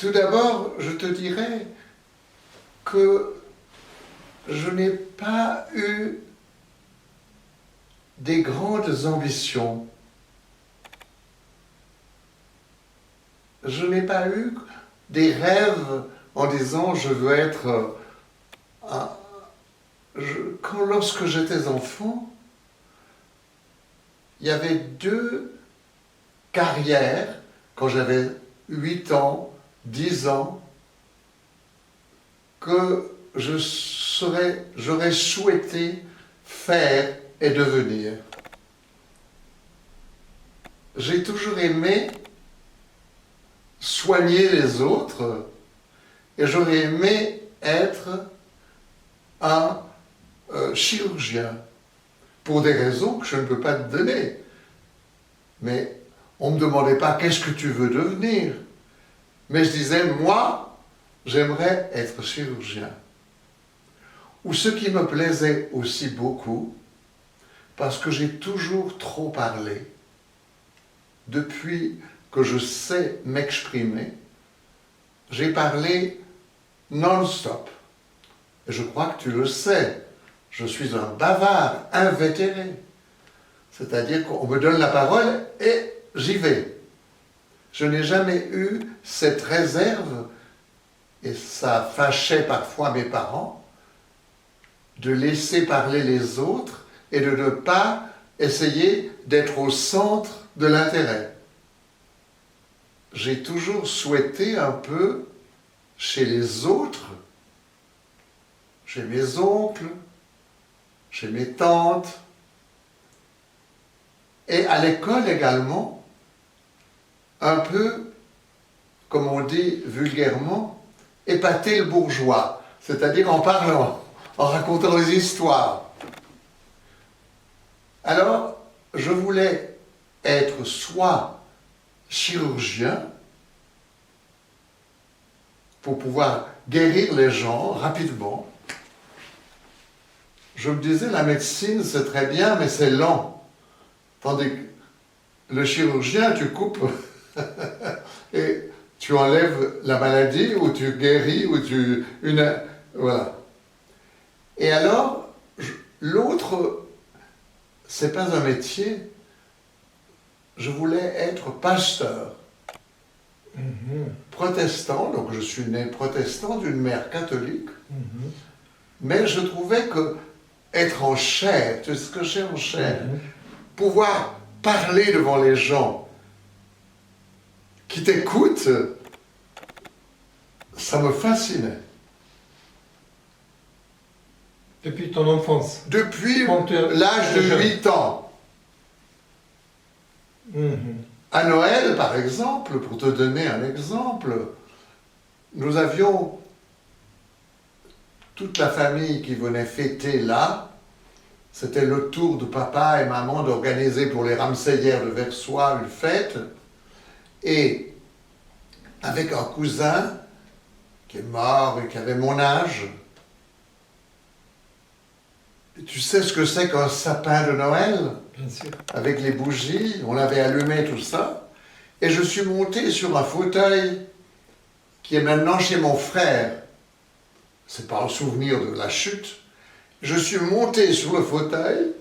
tout d'abord, je te dirais que je n'ai pas eu des grandes ambitions. Je n'ai pas eu des rêves en disant je veux être lorsque j'étais enfant, il y avait deux carrières quand j'avais 8 ans, 10 ans, que j'aurais souhaité faire et devenir. J'ai toujours aimé soigner les autres et j'aurais aimé être un chirurgien pour des raisons que je ne peux pas te donner. Mais on ne me demandait pas qu'est-ce que tu veux devenir. Mais je disais, moi, j'aimerais être chirurgien. Ou ce qui me plaisait aussi beaucoup, parce que j'ai toujours trop parlé, depuis que je sais m'exprimer, j'ai parlé non-stop. Et je crois que tu le sais, je suis un bavard invétéré. C'est-à-dire qu'on me donne la parole et j'y vais. Je n'ai jamais eu cette réserve, et ça fâchait parfois mes parents, de laisser parler les autres et de ne pas essayer d'être au centre de l'intérêt. J'ai toujours souhaité un peu, chez les autres, chez mes oncles, chez mes tantes, et à l'école également, un peu, comme on dit vulgairement, épater le bourgeois, c'est-à-dire en parlant, en racontant des histoires. Alors, je voulais être soit chirurgien, pour pouvoir guérir les gens rapidement. Je me disais, la médecine, c'est très bien, mais c'est lent. Tandis que le chirurgien, tu coupes et tu enlèves la maladie, ou tu guéris, ou tu... voilà. Et alors, l'autre, c'est pas un métier. Je voulais être pasteur. Protestant, donc je suis né protestant d'une mère catholique, mais je trouvais que être en chair, tu sais ce que j'ai en chair, pouvoir parler devant les gens qui t'écoutent, ça me fascinait. Depuis ton enfance? Depuis l'âge de 8 ans. À Noël, par exemple, pour te donner un exemple, nous avions toute la famille qui venait fêter là. C'était le tour de papa et maman d'organiser pour les Ramseillères de Versoix une fête. Et avec un cousin qui est mort et qui avait mon âge. Et tu sais ce que c'est qu'un sapin de Noël? Bien sûr. Avec les bougies, on avait allumé tout ça. Et je suis monté sur un fauteuil qui est maintenant chez mon frère. C'est pas un souvenir de la chute. Je suis monté sur le fauteuil,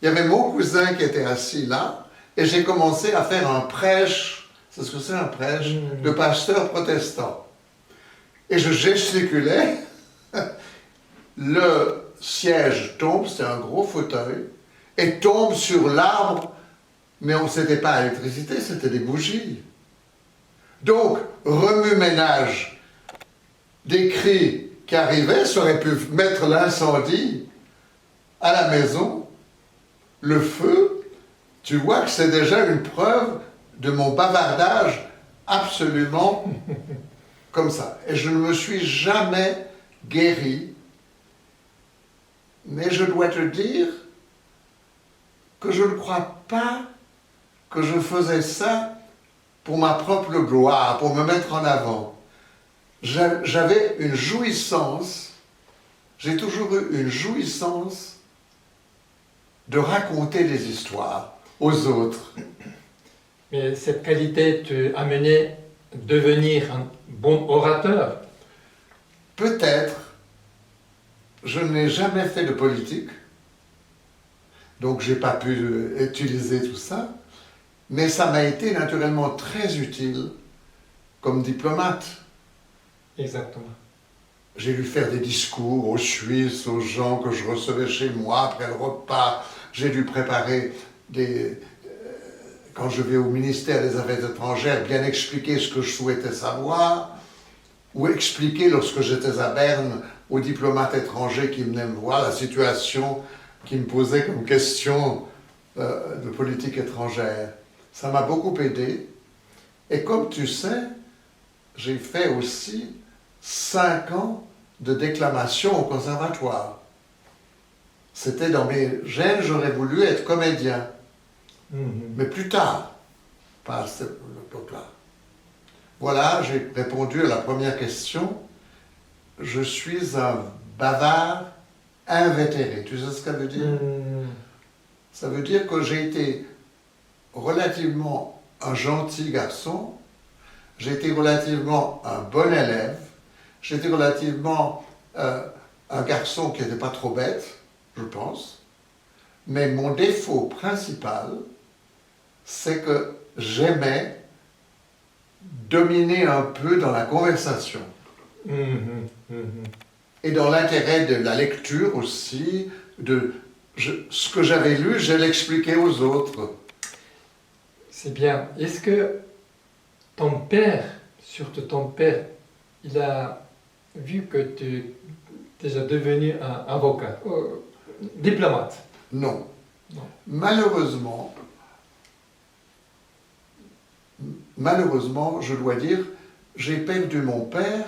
il y avait mon cousin qui était assis là, et j'ai commencé à faire un prêche, c'est ce que c'est un prêche, de pasteur protestant. Et je gesticulais, le siège tombe, c'était un gros fauteuil, et tombe sur l'arbre, mais c'était pas à l'électricité, c'était des bougies. Donc, remue-ménage, des cris qui arrivaient, ça aurait pu mettre l'incendie à la maison, le feu. Tu vois que c'est déjà une preuve de mon bavardage absolument comme ça. Et je ne me suis jamais guéri, mais je dois te dire que je ne crois pas que je faisais ça pour ma propre gloire, pour me mettre en avant. J'avais une jouissance, j'ai toujours eu une jouissance de raconter des histoires aux autres. Mais cette qualité t'a amené devenir un bon orateur. Peut-être, je n'ai jamais fait de politique, donc j'ai pas pu utiliser tout ça, mais ça m'a été naturellement très utile comme diplomate. Exactement. J'ai dû faire des discours aux Suisses, aux gens que je recevais chez moi après le repas. J'ai dû préparer quand je vais au ministère des Affaires étrangères, bien expliquer ce que je souhaitais savoir, ou expliquer lorsque j'étais à Berne aux diplomates étrangers qui venaient me voir la situation qui me posait comme question de politique étrangère. Ça m'a beaucoup aidé. Et comme tu sais, j'ai fait aussi 5 ans de déclamation au conservatoire. C'était dans mes gènes, j'aurais voulu être comédien. Mais plus tard, pas à cette époque-là. Voilà, j'ai répondu à la première question. Je suis un bavard invétéré. Tu sais ce que ça veut dire? Ça veut dire que j'ai été relativement un gentil garçon, j'ai été relativement un bon élève, j'ai été relativement un garçon qui n'était pas trop bête, je pense. Mais mon défaut principal, c'est que j'aimais dominer un peu dans la conversation. Et dans l'intérêt de la lecture aussi, ce que j'avais lu, je l'expliquais aux autres. C'est bien. Est-ce que ton père, surtout ton père, il a vu que tu es déjà devenu un avocat, diplomate? Non. Non. Malheureusement, je dois dire, j'ai perdu mon père,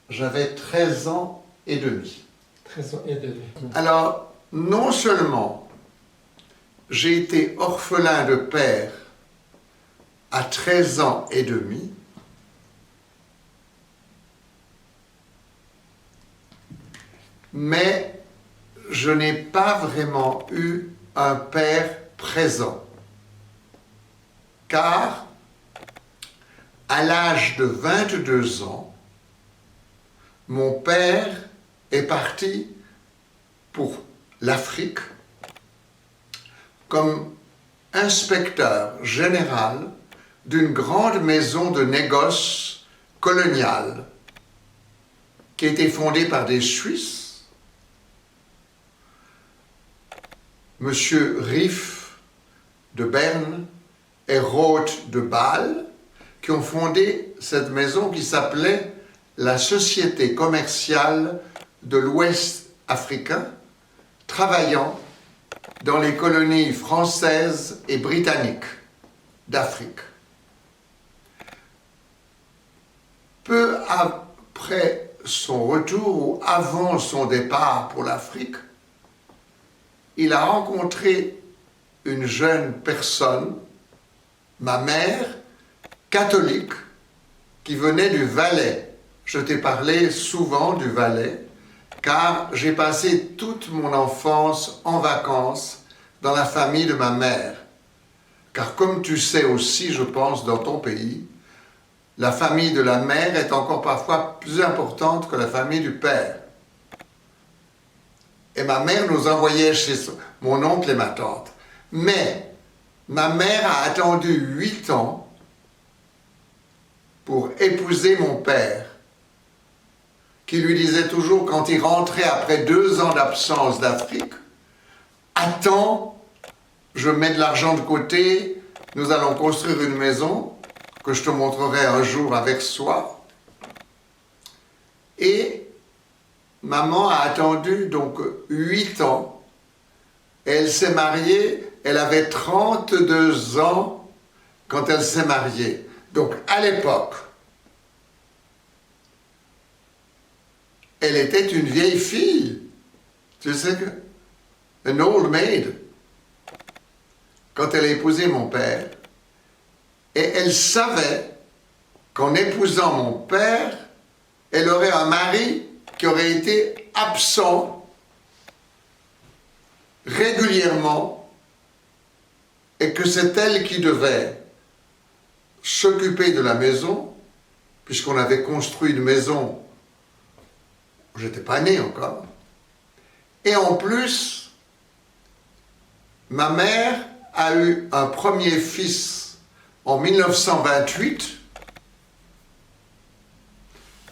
j'avais 13 ans et demi. 13 ans et demi. Alors, non seulement j'ai été orphelin de père à 13 ans et demi, mais je n'ai pas vraiment eu un père présent. Car, à l'âge de 22 ans, mon père est parti pour l'Afrique comme inspecteur général d'une grande maison de négoce coloniale qui a été fondée par des Suisses, Monsieur Riff de Berne et Roth de Bâle, qui ont fondé cette maison qui s'appelait la Société commerciale de l'Ouest africain, travaillant dans les colonies françaises et britanniques d'Afrique. Peu après son retour ou avant son départ pour l'Afrique, il a rencontré une jeune personne, ma mère, catholique, qui venait du Valais. Je t'ai parlé souvent du Valais, car j'ai passé toute mon enfance en vacances dans la famille de ma mère. Car comme tu sais aussi, je pense, dans ton pays, la famille de la mère est encore parfois plus importante que la famille du père. Et ma mère nous envoyait chez mon oncle et ma tante. Mais ma mère a attendu 8 ans pour épouser mon père, qui lui disait toujours, quand il rentrait après 2 ans d'absence d'Afrique, « Attends, je mets de l'argent de côté, nous allons construire une maison que je te montrerai un jour avec soi. » Et maman a attendu donc 8 ans. Elle s'est mariée, elle avait 32 ans quand elle s'est mariée. Donc à l'époque, elle était une vieille fille. Tu sais que, an old maid, quand elle a épousé mon père. Et elle savait qu'en épousant mon père, elle aurait un mari qui aurait été absent régulièrement et que c'est elle qui devait s'occuper de la maison, puisqu'on avait construit une maison où j'étais pas né encore. Et en plus, ma mère a eu un premier fils en 1928,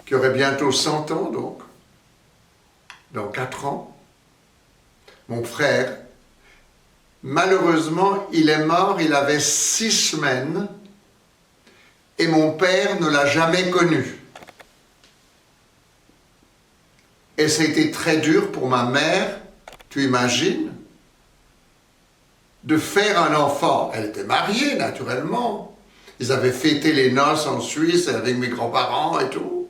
qui aurait bientôt 100 ans donc, dans 4 ans, mon frère. Malheureusement, il est mort, il avait 6 semaines, et mon père ne l'a jamais connu. Et c'était très dur pour ma mère, tu imagines, de faire un enfant. Elle était mariée, naturellement. Ils avaient fêté les noces en Suisse avec mes grands-parents et tout.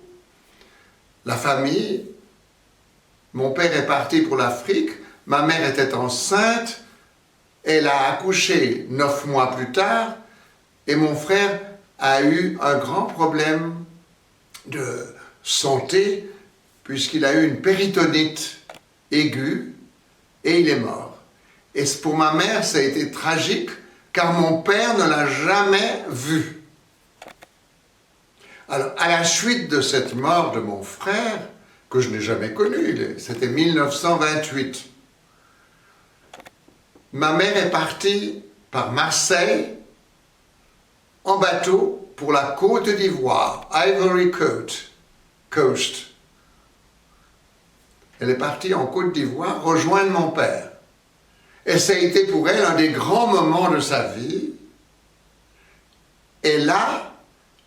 La famille. Mon père est parti pour l'Afrique. Ma mère était enceinte. Elle a accouché 9 mois plus tard. Et mon frère a eu un grand problème de santé puisqu'il a eu une péritonite aiguë et il est mort. Et pour ma mère, ça a été tragique car mon père ne l'a jamais vu. Alors, à la suite de cette mort de mon frère, que je n'ai jamais connu, c'était 1928, ma mère est partie par Marseille en bateau pour la Côte d'Ivoire, Ivory Coast. Elle est partie en Côte d'Ivoire rejoindre mon père. Et ça a été pour elle un des grands moments de sa vie. Et là,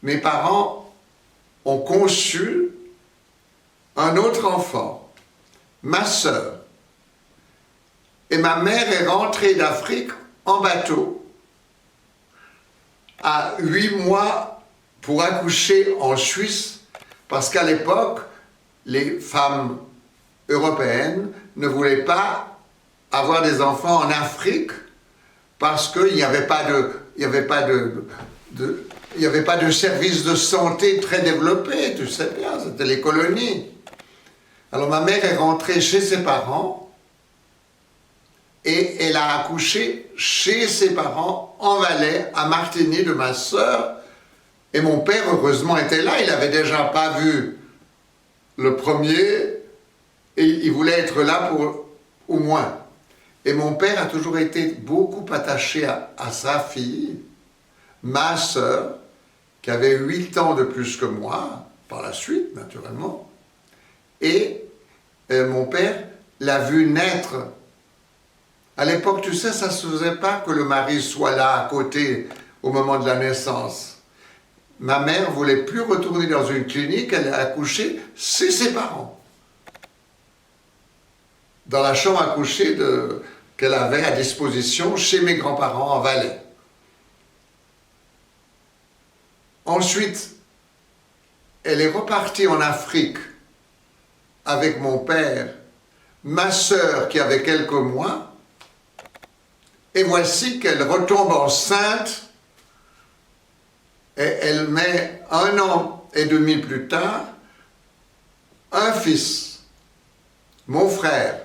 mes parents ont conçu un autre enfant, ma sœur. Et ma mère est rentrée d'Afrique en bateau à 8 mois pour accoucher en Suisse, parce qu'à l'époque, les femmes européennes ne voulaient pas avoir des enfants en Afrique parce qu'il n'y avait pas de services de santé très développés, tu sais bien, c'était les colonies. Alors ma mère est rentrée chez ses parents et elle a accouché chez ses parents en Valais, à Martigny, de ma sœur. Et mon père, heureusement, était là, il n'avait déjà pas vu le premier et il voulait être là pour au moins. Et mon père a toujours été beaucoup attaché à sa fille, ma sœur, qui avait 8 ans de plus que moi, par la suite, naturellement. Et mon père l'a vue naître. À l'époque, tu sais, ça ne se faisait pas que le mari soit là, à côté, au moment de la naissance. Ma mère ne voulait plus retourner dans une clinique, elle a accouché chez ses parents. Dans la chambre à coucher qu'elle avait à disposition chez mes grands-parents en Valais. Ensuite, elle est repartie en Afrique avec mon père, ma sœur qui avait quelques mois, et voici qu'elle retombe enceinte et elle met 1 an et demi plus tard un fils, mon frère,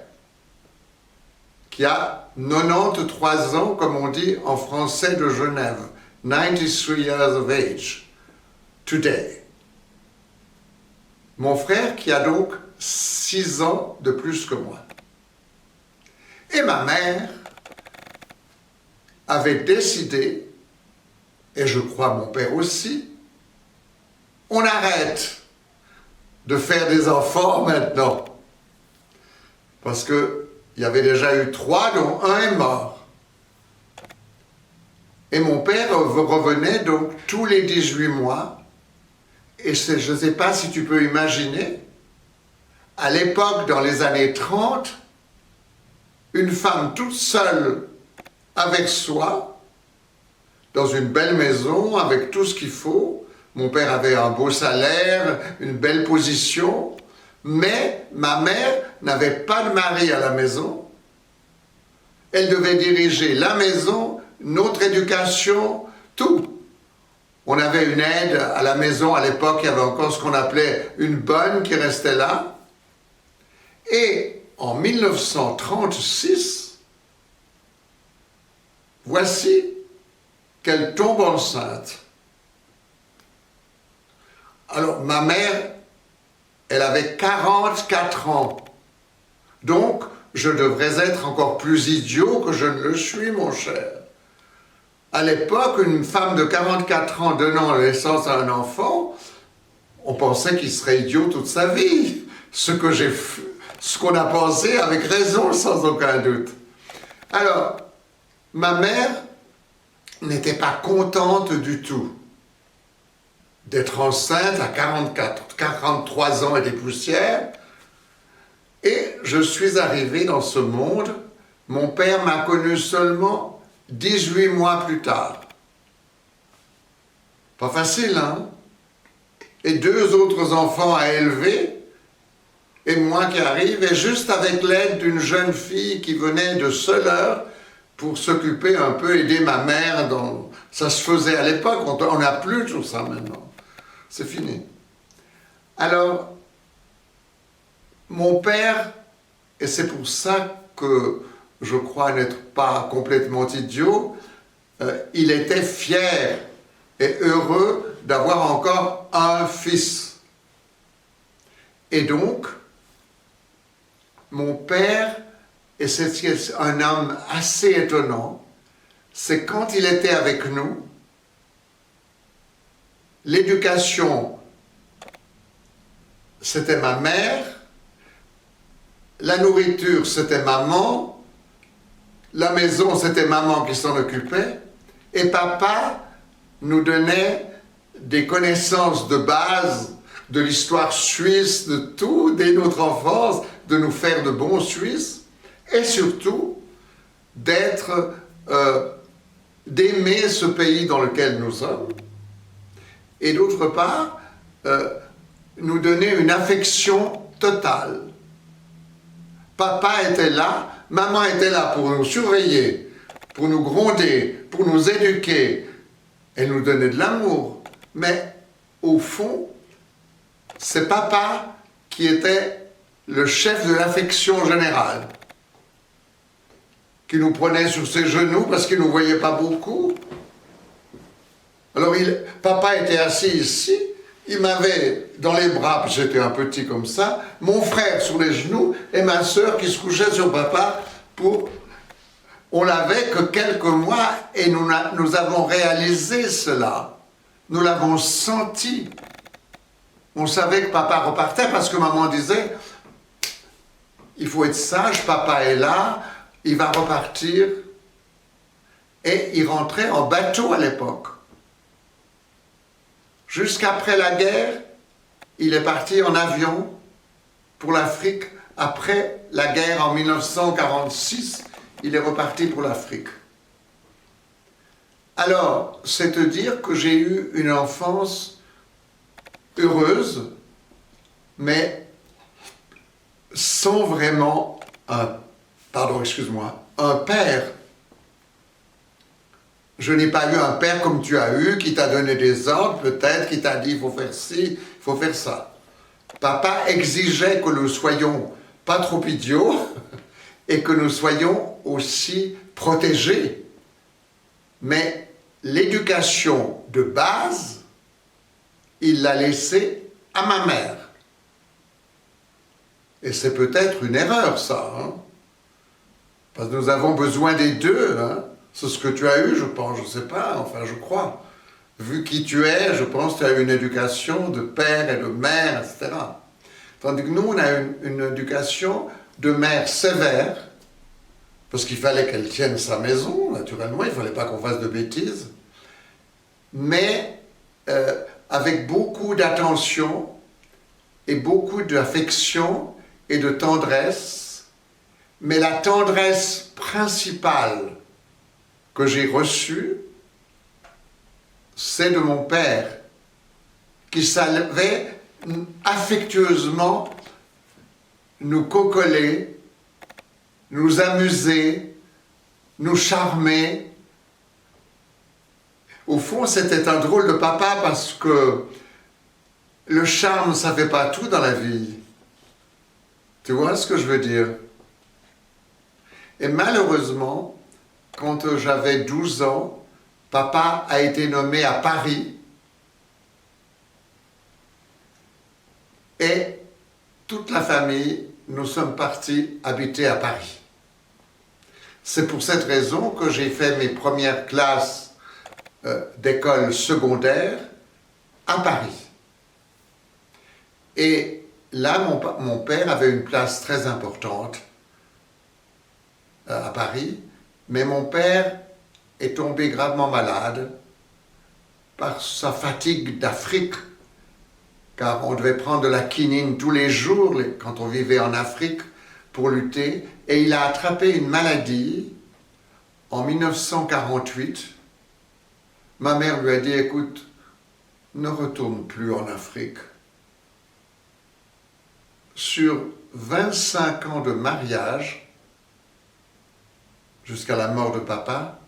qui a 93 ans, comme on dit en français de Genève, 93 years of age, today. Mon frère qui a donc 6 ans de plus que moi. Et ma mère avait décidé, et je crois mon père aussi, on arrête de faire des enfants maintenant. Parce qu'il y avait déjà eu 3, dont 1 est mort. Et mon père revenait donc tous les 18 mois. Et je ne sais pas si tu peux imaginer, à l'époque, dans les années 30, une femme toute seule avec soi, dans une belle maison, avec tout ce qu'il faut. Mon père avait un beau salaire, une belle position, mais ma mère n'avait pas de mari à la maison. Elle devait diriger la maison, notre éducation, tout. On avait une aide à la maison, à l'époque, il y avait encore ce qu'on appelait une bonne qui restait là. Et en 1936, voici qu'elle tombe enceinte. Alors, ma mère, elle avait 44 ans. Donc, je devrais être encore plus idiot que je ne le suis, mon cher. À l'époque, une femme de 44 ans donnant naissance à un enfant, on pensait qu'il serait idiot toute sa vie. Ce qu'on a pensé avec raison, sans aucun doute. Alors, ma mère n'était pas contente du tout d'être enceinte à 43 ans et des poussières. Et je suis arrivé dans ce monde. Mon père m'a connu seulement 18 mois plus tard. Pas facile, hein? Et 2 autres enfants à élever, et moi qui arrive, et juste avec l'aide d'une jeune fille qui venait de Soleure pour s'occuper un peu, aider ma mère. Ça se faisait à l'époque, on n'a plus tout ça maintenant. C'est fini. Alors, mon père, et c'est pour ça que je crois n'être pas complètement idiot, il était fier et heureux d'avoir encore un fils. Et donc, mon père, et c'est un homme assez étonnant, c'est quand il était avec nous, l'éducation, c'était ma mère, la nourriture, c'était maman, la maison, c'était maman qui s'en occupait, et papa nous donnait des connaissances de base de l'histoire suisse, de tout, dès notre enfance, de nous faire de bons Suisses, et surtout d'aimer ce pays dans lequel nous sommes, et d'autre part, nous donner une affection totale. Papa était là, maman était là pour nous surveiller, pour nous gronder, pour nous éduquer, et nous donner de l'amour. Mais au fond, c'est papa qui était le chef de l'affection générale, qui nous prenait sur ses genoux parce qu'il ne nous voyait pas beaucoup. Alors papa était assis ici, il m'avait dans les bras, puis j'étais un petit comme ça, mon frère sur les genoux et ma sœur qui se couchait sur papa On l'avait que quelques mois et nous avons réalisé cela. Nous l'avons senti. On savait que papa repartait parce que maman disait il faut être sage, papa est là, il va repartir. Et il rentrait en bateau à l'époque. Jusqu'après la guerre, il est parti en avion pour l'Afrique. Après la guerre en 1946, il est reparti pour l'Afrique. Alors, c'est te dire que j'ai eu une enfance heureuse, mais sans vraiment un père. Je n'ai pas eu un père comme tu as eu, qui t'a donné des ordres, peut-être, qui t'a dit il faut faire ci, il faut faire ça. Papa exigeait que nous soyons pas trop idiots et que nous soyons aussi protégés. Mais l'éducation de base, il l'a laissée à ma mère. Et c'est peut-être une erreur, ça. Hein? Parce que nous avons besoin des deux. Hein? C'est ce que tu as eu, je pense, je ne sais pas, enfin je crois. Vu qui tu es, je pense que tu as eu une éducation de père et de mère, etc. Tandis que nous, on a une éducation de mère sévère, parce qu'il fallait qu'elle tienne sa maison, naturellement, il ne fallait pas qu'on fasse de bêtises, mais avec beaucoup d'attention et beaucoup d'affection et de tendresse, mais la tendresse principale que j'ai reçue, c'est de mon père, qui savait affectueusement nous cocoler, nous amuser, nous charmer. Au fond, c'était un drôle de papa parce que le charme, ça ne fait pas tout dans la vie. Tu vois ce que je veux dire? Et malheureusement, quand j'avais 12 ans, papa a été nommé à Paris toute la famille, nous sommes partis habiter à Paris. C'est pour cette raison que j'ai fait mes premières classes d'école secondaire à Paris. Et là, mon père avait une place très importante à Paris, mais mon père est tombé gravement malade par sa fatigue d'Afrique, car on devait prendre de la quinine tous les jours quand on vivait en Afrique pour lutter, et il a attrapé une maladie en 1948. Ma mère lui a dit, écoute, ne retourne plus en Afrique. Sur 25 ans de mariage, jusqu'à la mort de papa,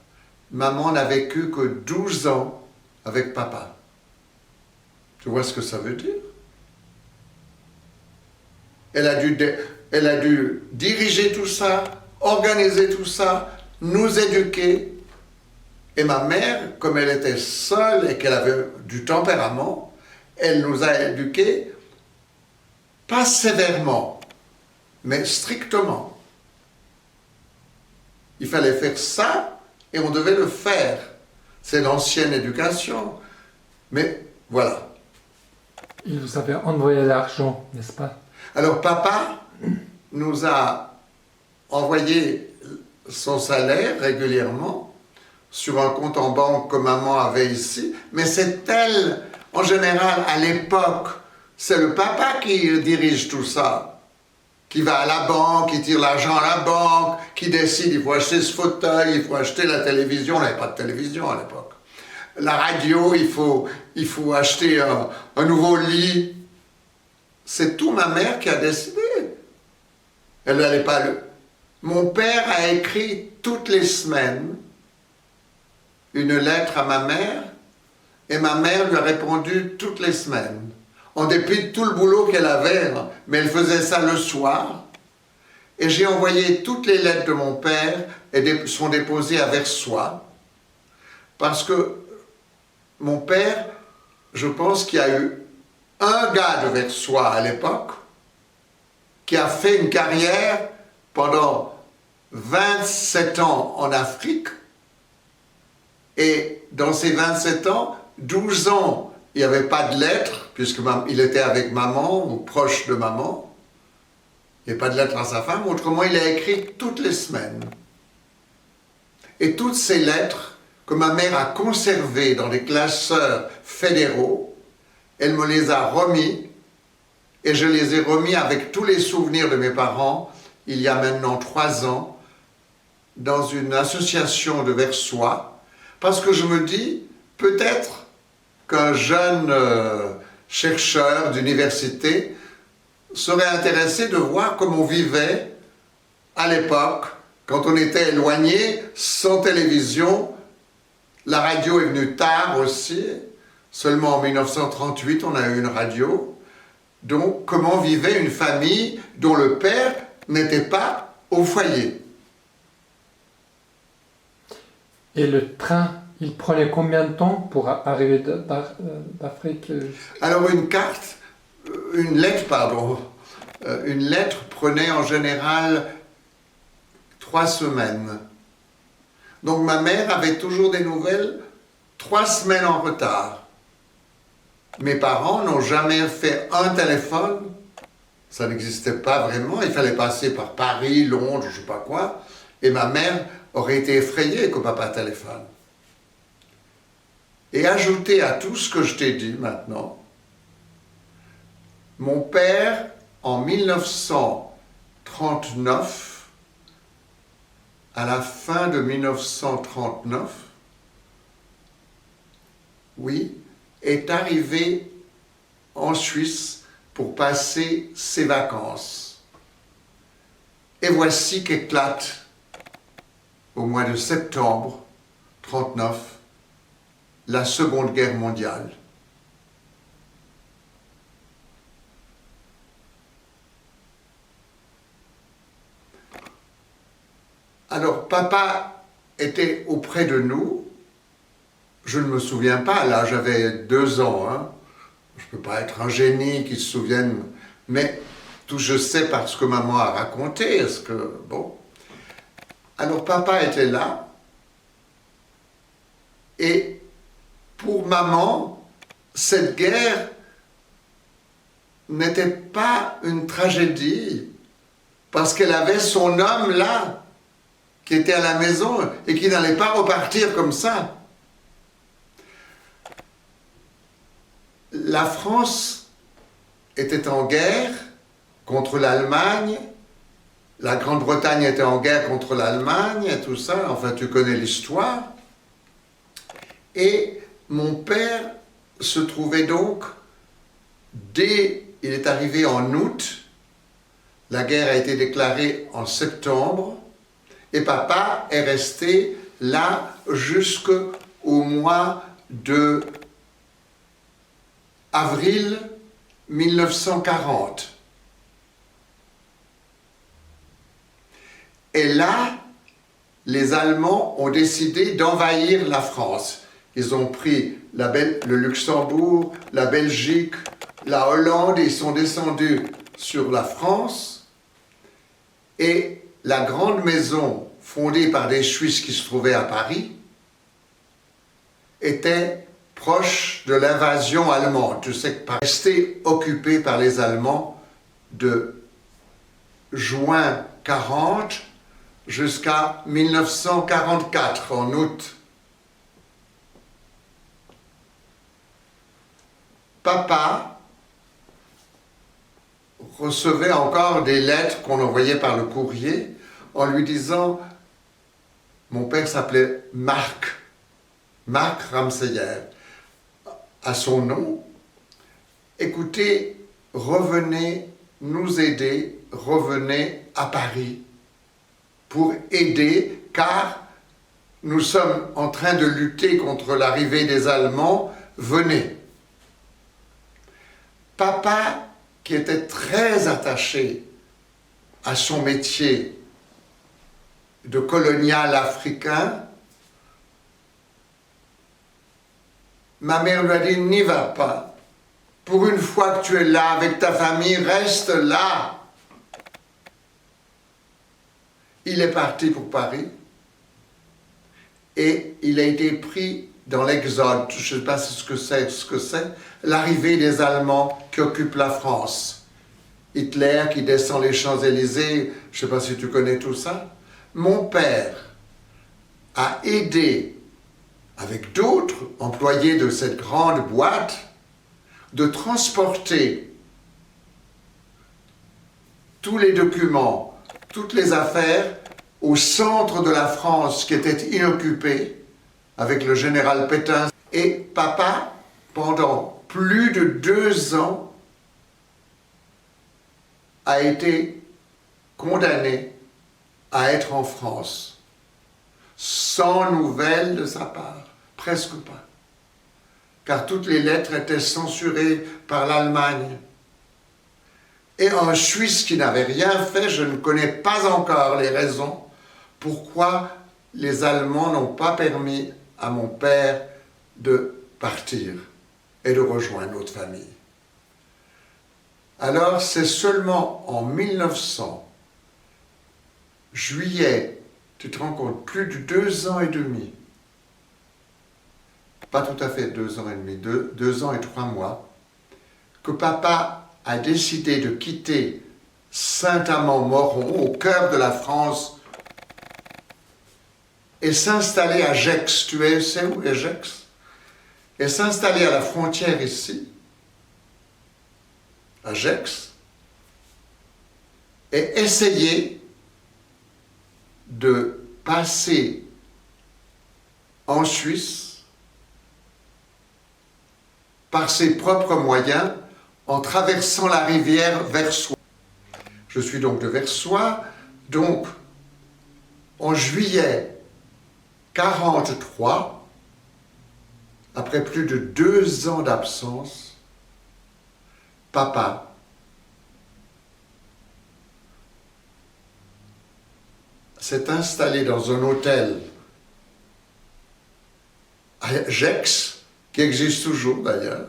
maman n'a vécu que 12 ans avec papa. Tu vois ce que ça veut dire? Elle a dû diriger tout ça, organiser tout ça, nous éduquer. Et ma mère, comme elle était seule et qu'elle avait du tempérament, elle nous a éduqués, pas sévèrement, mais strictement. Il fallait faire ça et on devait le faire. C'est l'ancienne éducation. Mais voilà. Il vous avait envoyé l'argent, n'est-ce pas? Alors papa nous a envoyé son salaire régulièrement sur un compte en banque que maman avait ici, mais c'est elle, en général, à l'époque, c'est le papa qui dirige tout ça, qui va à la banque, qui tire l'argent à la banque, qui décide, il faut acheter ce fauteuil, il faut acheter la télévision, on n'avait pas de télévision à l'époque. La radio, il faut acheter un nouveau lit. C'est tout ma mère qui a décidé. Elle n'allait pas le... Mon père a écrit toutes les semaines une lettre à ma mère, et ma mère lui a répondu toutes les semaines, en dépit de tout le boulot qu'elle avait, mais elle faisait ça le soir. Et j'ai envoyé toutes les lettres de mon père, et sont déposées à Versoix, parce que mon père, je pense qu'il y a eu un gars de Versoix à l'époque qui a fait une carrière pendant 27 ans en Afrique, et dans ces 27 ans, 12 ans, il n'y avait pas de lettres, puisqu'il était avec maman ou proche de maman. Il n'y avait pas de lettres à sa femme, autrement il a écrit toutes les semaines. Et toutes ces lettres que ma mère a conservées dans des classeurs fédéraux, elle me les a remis, et je les ai remis avec tous les souvenirs de mes parents, il y a maintenant 3 ans, dans une association de Versoix, parce que je me dis, peut-être qu'un jeune chercheur d'université serait intéressé de voir comment on vivait à l'époque, quand on était éloigné, sans télévision. La radio est venue tard aussi, seulement en 1938 on a eu une radio. Donc comment vivait une famille dont le père n'était pas au foyer. Et le train, il prenait combien de temps pour arriver d'Afrique? Alors une lettre prenait en général 3 semaines. Donc ma mère avait toujours des nouvelles 3 semaines en retard. Mes parents n'ont jamais fait un téléphone, ça n'existait pas vraiment, il fallait passer par Paris, Londres, je ne sais pas quoi, et ma mère aurait été effrayée que papa téléphone. Et ajouter à tout ce que je t'ai dit maintenant, mon père, en 1939, à la fin de 1939, oui, est arrivé en Suisse pour passer ses vacances. Et voici qu'éclate, au mois de septembre 1939, la Seconde Guerre mondiale. Alors, papa était auprès de nous. Je ne me souviens pas, là j'avais 2 ans. Hein. Je ne peux pas être un génie qui se souvienne. Mais tout je sais parce que maman a raconté, est-ce que, bon. Alors papa était là, et pour maman, cette guerre n'était pas une tragédie, parce qu'elle avait son homme là, qui était à la maison, et qui n'allait pas repartir comme ça. La France était en guerre contre l'Allemagne, la Grande-Bretagne était en guerre contre l'Allemagne et tout ça, enfin tu connais l'histoire. Et mon père se trouvait donc, il est arrivé en août, la guerre a été déclarée en septembre, et papa est resté là jusqu'au mois de avril 1940. Et là, les Allemands ont décidé d'envahir la France. Ils ont pris le Luxembourg, la Belgique, la Hollande, et ils sont descendus sur la France. Et la grande maison fondée par des Suisses qui se trouvaient à Paris était proche de l'invasion allemande. Tu sais que Paris resté occupé par les Allemands de juin 40 jusqu'à 1944, en août. Papa recevait encore des lettres qu'on envoyait par le courrier en lui disant, mon père s'appelait Marc Ramseyer, à son nom, écoutez, revenez nous aider, revenez à Paris pour aider, car nous sommes en train de lutter contre l'arrivée des Allemands, venez. Papa, qui était très attaché à son métier de colonial africain, ma mère lui a dit, n'y va pas. Pour une fois que tu es là avec ta famille, reste là. Il est parti pour Paris et il a été pris dans l'exode. Je ne sais pas ce que c'est, l'arrivée des Allemands qui occupent la France. Hitler qui descend les Champs-Élysées, je ne sais pas si tu connais tout ça. Mon père a aidé, avec d'autres employés de cette grande boîte, de transporter tous les documents, toutes les affaires au centre de la France qui était inoccupé, avec le général Pétain. Et papa, pendant plus de 2 ans, a été condamné à être en France, sans nouvelles de sa part, presque pas, car toutes les lettres étaient censurées par l'Allemagne. Et un Suisse qui n'avait rien fait, je ne connais pas encore les raisons pourquoi les Allemands n'ont pas permis à mon père de partir et de rejoindre notre famille. Alors c'est seulement en 1900, juillet, tu te rends compte, plus de 2 ans et demi, pas tout à fait 2 ans et demi, 2 ans et 3 mois, que papa a décidé de quitter Saint-Amand-Moron, au cœur de la France, et s'installer à Gex. Tu sais où est Gex? Et s'installer à la frontière ici, à Gex, et essayer de passer en Suisse par ses propres moyens en traversant la rivière Versoix. Je suis donc de Versoix, donc en juillet 1943, après plus de 2 ans d'absence, papa s'est installé dans un hôtel à Gex, qui existe toujours d'ailleurs,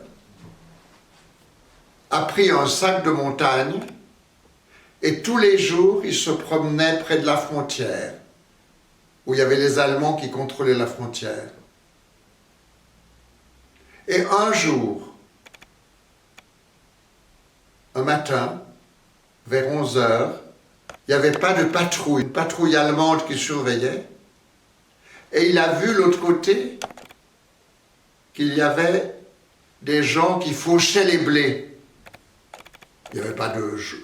a pris un sac de montagne Et tous les jours, il se promenait près de la frontière, où il y avait les Allemands qui contrôlaient la frontière. Et un jour, un matin, vers 11 heures, il n'y avait pas de patrouille, une patrouille allemande qui surveillait, et il a vu l'autre côté qu'il y avait des gens qui fauchaient les blés. Il n'y avait pas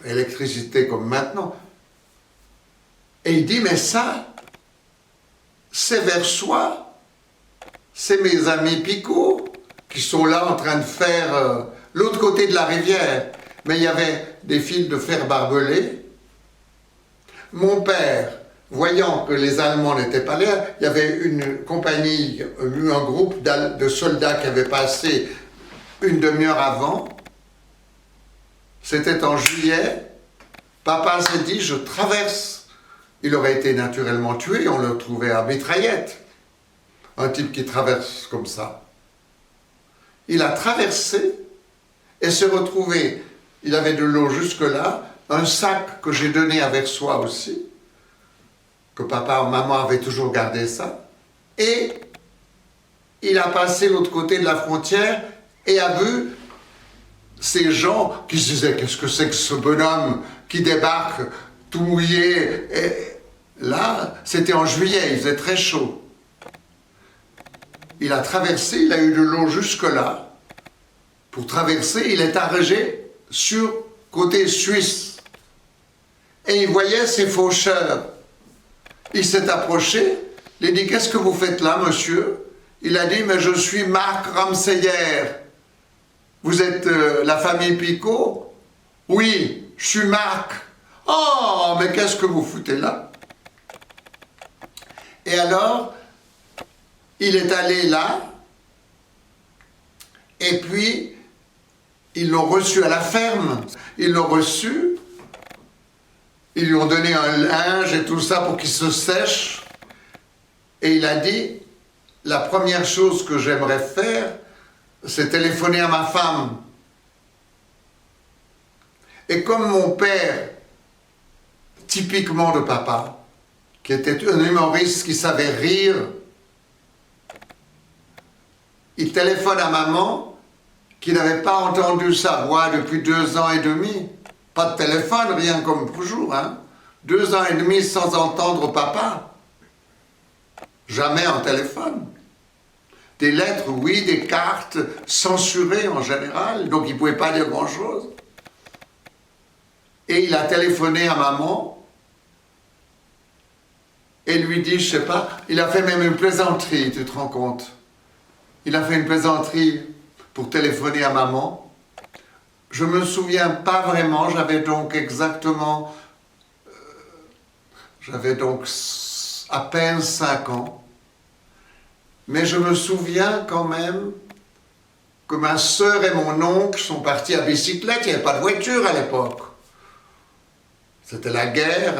d'électricité comme maintenant. Et il dit, mais ça, c'est Versoix, c'est mes amis Picot qui sont là en train de faire l'autre côté de la rivière. Mais il y avait des fils de fer barbelés. Mon père, voyant que les Allemands n'étaient pas là, il y avait une compagnie, un groupe de soldats qui avait passé une demi-heure avant. C'était en juillet. Papa s'est dit, je traverse. Il aurait été naturellement tué, on le trouvait à mitraillette. Un type qui traverse comme ça. Il a traversé et s'est retrouvé, il avait de l'eau jusque-là, un sac que j'ai donné à Versoix aussi, que papa ou maman avaient toujours gardé ça, et il a passé l'autre côté de la frontière et a vu ces gens qui se disaient, qu'est-ce que c'est que ce bonhomme qui débarque tout mouillé. Et là, c'était en juillet, il faisait très chaud. Il a traversé, il a eu de l'eau jusque-là. Pour traverser, il est arrivé sur côté suisse. Et il voyait ces faucheurs. Il s'est approché, il a dit, qu'est-ce que vous faites là, monsieur? Il a dit, mais je suis Marc Ramseyer. Vous êtes la famille Picot? Oui, je suis Marc. Oh, mais qu'est-ce que vous foutez là? Et alors, il est allé là, et puis, ils l'ont reçu à la ferme. Ils l'ont reçu, ils lui ont donné un linge et tout ça pour qu'il se sèche. Et il a dit, la première chose que j'aimerais faire, c'est téléphoner à ma femme. Et comme mon père, typiquement de papa, qui était un humoriste qui savait rire, il téléphone à maman, qui n'avait pas entendu sa voix depuis 2 ans et demi. Pas de téléphone, rien comme toujours, hein. 2 ans et demi sans entendre papa. Jamais en téléphone. Des lettres, oui, des cartes censurées en général, donc il ne pouvait pas dire grand-chose. Et il a téléphoné à maman et lui dit, je sais pas, il a fait même une plaisanterie, tu te rends compte? Il a fait une plaisanterie pour téléphoner à maman. Je me souviens pas vraiment, j'avais donc à peine 5 ans. Mais je me souviens quand même que ma sœur et mon oncle sont partis à bicyclette, il n'y avait pas de voiture à l'époque. C'était la guerre,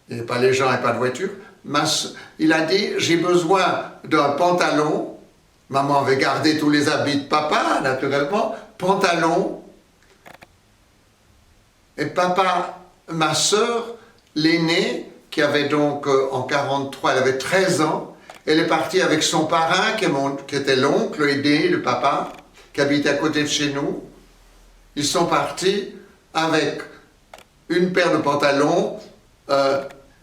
il n'y avait pas les gens et pas de voiture. Il a dit, j'ai besoin d'un pantalon. Maman avait gardé tous les habits de papa, naturellement. Pantalon. Et papa, ma sœur, l'aînée, qui avait donc en 43, elle avait 13 ans, elle est partie avec son parrain, qui était l'oncle aîné de papa, qui habitait à côté de chez nous. Ils sont partis avec une paire de pantalons,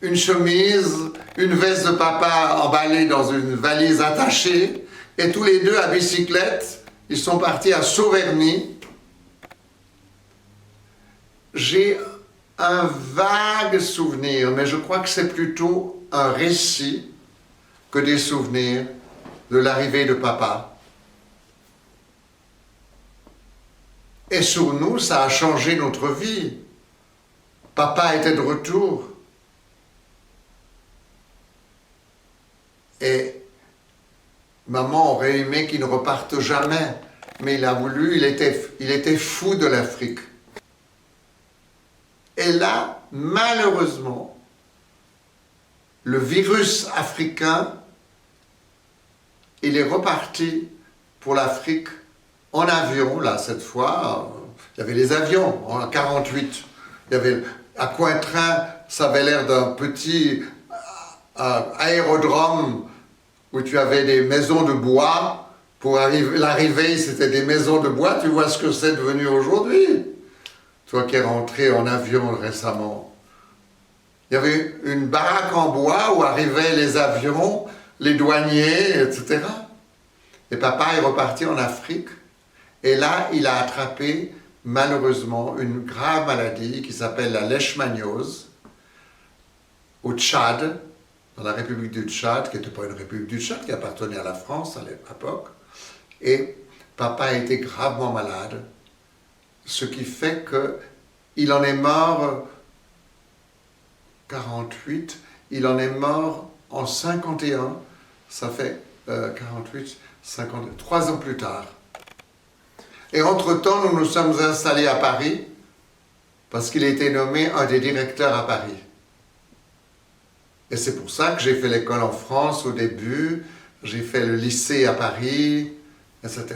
une chemise, une veste de papa emballée dans une valise attachée, et tous les deux à bicyclette, ils sont partis à Sauverny. J'ai un vague souvenir, mais je crois que c'est plutôt un récit que des souvenirs de l'arrivée de papa. Et sur nous, ça a changé notre vie. Papa était de retour. Et maman aurait aimé qu'il ne reparte jamais, mais il a voulu, il était fou de l'Afrique. Et là, malheureusement, le virus africain, il est reparti pour l'Afrique en avion, là, cette fois. Il y avait les avions en 48. Il y avait, à Cointrin, ça avait l'air d'un petit aérodrome où tu avais des maisons de bois. Pour l'arrivée, c'était des maisons de bois. Tu vois ce que c'est devenu aujourd'hui. Toi qui es rentré en avion récemment. Il y avait une baraque en bois où arrivaient les avions, les douaniers, etc. Et papa est reparti en Afrique. Et là, il a attrapé, malheureusement, une grave maladie qui s'appelle la leishmaniose au Tchad, dans la République du Tchad, qui n'était pas une République du Tchad, qui appartenait à la France à l'époque. Et papa a été gravement malade, ce qui fait qu'il en est mort 48, il en est mort en 51, ça fait 48, 50, 3 ans plus tard. Et entre-temps, nous nous sommes installés à Paris, parce qu'il a été nommé un des directeurs à Paris. Et c'est pour ça que j'ai fait l'école en France au début, j'ai fait le lycée à Paris, etc.